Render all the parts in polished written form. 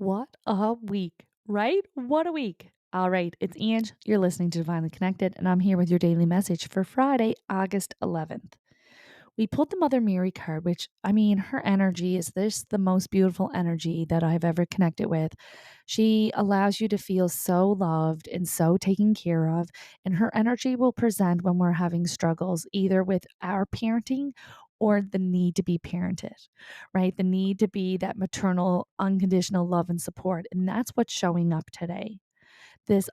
What a week, right? What a week. All right, it's Ange. You're listening to Divinely Connected, and I'm here with your daily message for Friday, August 11th. We pulled the Mother Mary card, which, I mean, her energy is this the most beautiful energy that I've ever connected with. She allows you to feel so loved and so taken care of, and her energy will present when we're having struggles, either with our parenting or the need to be parented, right? The need to be that maternal, unconditional love and support. And that's what's showing up today, this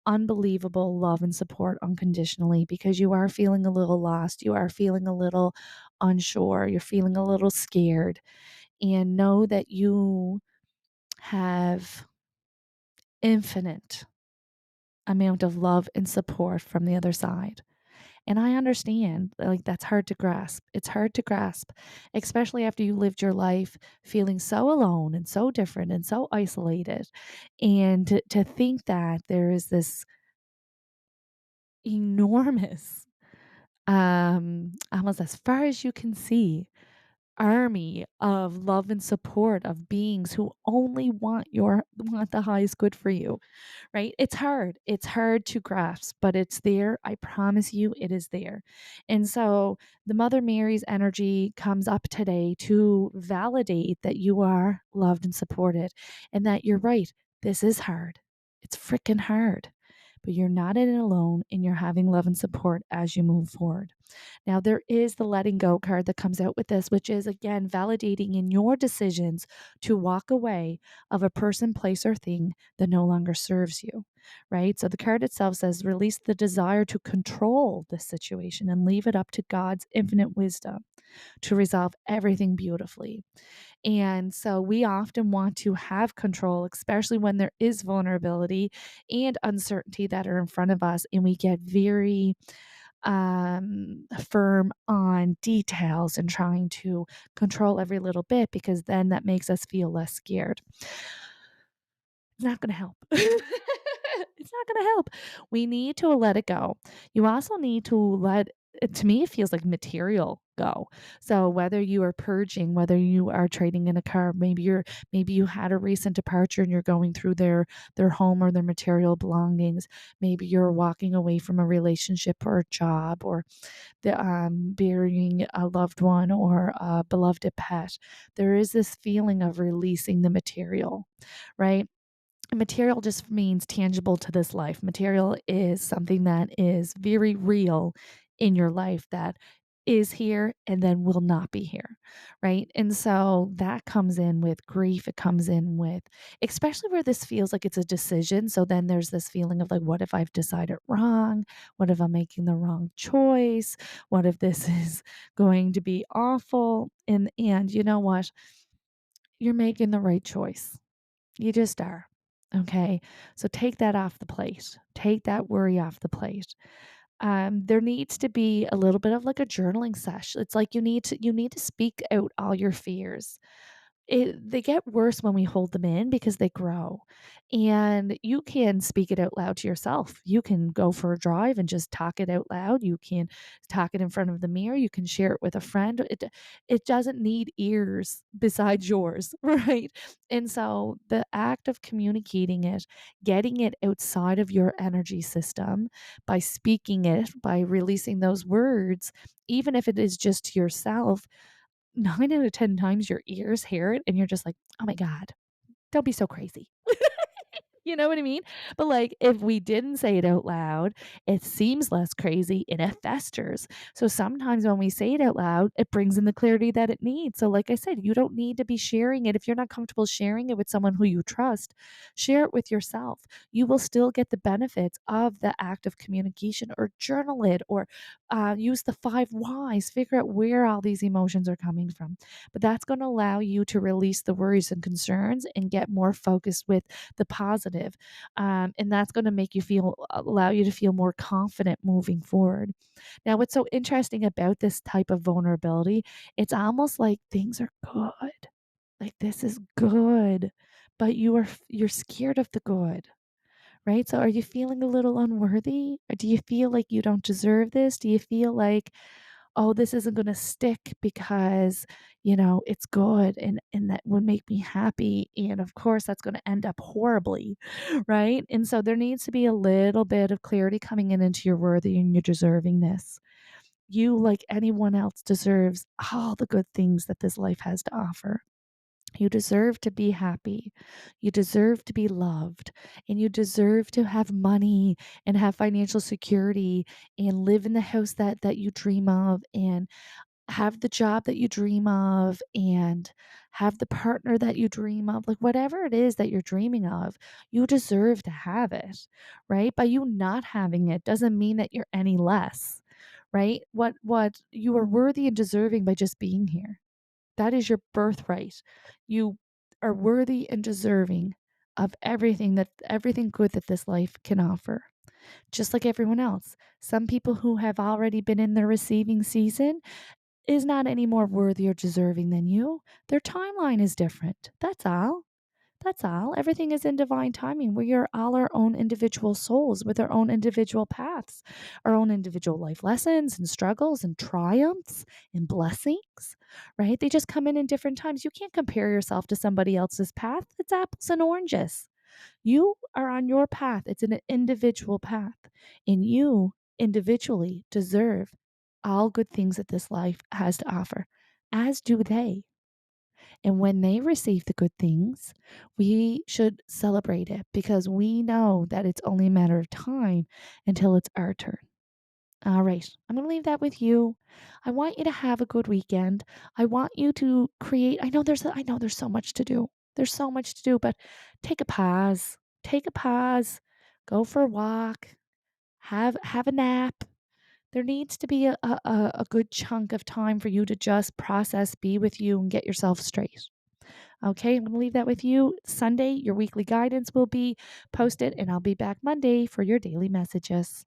unbelievable love and support unconditionally, because you are feeling a little lost, you are feeling a little unsure, you're feeling a little scared, and know that you have infinite amount of love and support from the other side. And I understand, like, that's hard to grasp. It's hard to grasp, especially after you lived your life feeling so alone and so different and so isolated. And to think that there is this enormous, almost as far as you can see, army of love and support of beings who only want the highest good for you, right? It's hard to grasp, but it's there. I promise you it is there. And so the Mother Mary's energy comes up today to validate that you are loved and supported, and that you're right, this is hard. It's freaking hard, but you're not in it alone, and you're having love and support as you move forward. Now, there is the letting go card that comes out with this, which is again validating in your decisions to walk away of a person, place, or thing that no longer serves you, right? So the card itself says release the desire to control the situation and leave it up to God's infinite wisdom to resolve everything beautifully. And so we often want to have control, especially when there is vulnerability and uncertainty that are in front of us, and we get very firm on details and trying to control every little bit, because then that makes us feel less scared. It's not going to help. It's not going to help. We need to let it go. You also need to let to me, it feels like material go. So whether you are purging, whether you are trading in a car, maybe you had a recent departure and you're going through their home or their material belongings. Maybe you're walking away from a relationship or a job, or burying a loved one or a beloved pet. There is this feeling of releasing the material, right? Material just means tangible to this life. Material is something that is very real in your life, that is here and then will not be here, right? And so that comes in with grief. It comes in with, especially where this feels like it's a decision. So then there's this feeling of like, what if I've decided wrong? What if I'm making the wrong choice? What if this is going to be awful? And you know what? You're making the right choice. You just are. Okay. So take that off the plate. Take that worry off the plate. There needs to be a little bit of like a journaling session. It's like you need to speak out all your fears. They get worse when we hold them in because they grow. And you can speak it out loud to yourself. You can go for a drive and just talk it out loud. You can talk it in front of the mirror. You can share it with a friend. It doesn't need ears besides yours, right? And so the act of communicating it, getting it outside of your energy system by speaking it, by releasing those words, even if it is just to yourself, 9 out of 10 times your ears hear it and you're just like, "Oh my god, don't be so crazy." You know what I mean? But, like, if we didn't say it out loud, it seems less crazy and it festers. So sometimes when we say it out loud, it brings in the clarity that it needs. So like I said, you don't need to be sharing it. If you're not comfortable sharing it with someone who you trust, share it with yourself. You will still get the benefits of the act of communication, or journal it, or use the 5 whys, figure out where all these emotions are coming from. But that's gonna allow you to release the worries and concerns and get more focused with the positive. And that's going to make you allow you to feel more confident moving forward. Now, what's so interesting about this type of vulnerability, it's almost like things are good. Like this is good, but you're scared of the good, right? So are you feeling a little unworthy? Or do you feel like you don't deserve this? Do you feel like, oh, this isn't going to stick because, it's good and that would make me happy. And of course, that's going to end up horribly. Right. And so there needs to be a little bit of clarity coming in into your worthy and your deservingness. You, like anyone else, deserves all the good things that this life has to offer. You deserve to be happy. You deserve to be loved. And you deserve to have money and have financial security and live in the house that you dream of and have the job that you dream of and have the partner that you dream of. Like whatever it is that you're dreaming of, you deserve to have it, right? By you not having it doesn't mean that you're any less, right? What you are worthy and deserving by just being here. That is your birthright. You are worthy and deserving of everything good that this life can offer. Just like everyone else. Some people who have already been in the receiving season is not any more worthy or deserving than you. Their timeline is different. That's all. That's all. Everything is in divine timing. We are all our own individual souls with our own individual paths, our own individual life lessons and struggles and triumphs and blessings, right? They just come in different times. You can't compare yourself to somebody else's path. It's apples and oranges. You are on your path, it's an individual path, and you individually deserve all good things that this life has to offer, as do they. And when they receive the good things, we should celebrate it because we know that it's only a matter of time until it's our turn. All right, I'm going to leave that with you. I want you to have a good weekend. I want you to create I know there's so much to do. There's so much to do, but take a pause. Take a pause. Go for a walk. Have a nap. There needs to be a good chunk of time for you to just process, be with you, and get yourself straight. Okay, I'm going to leave that with you. Sunday, your weekly guidance will be posted, and I'll be back Monday for your daily messages.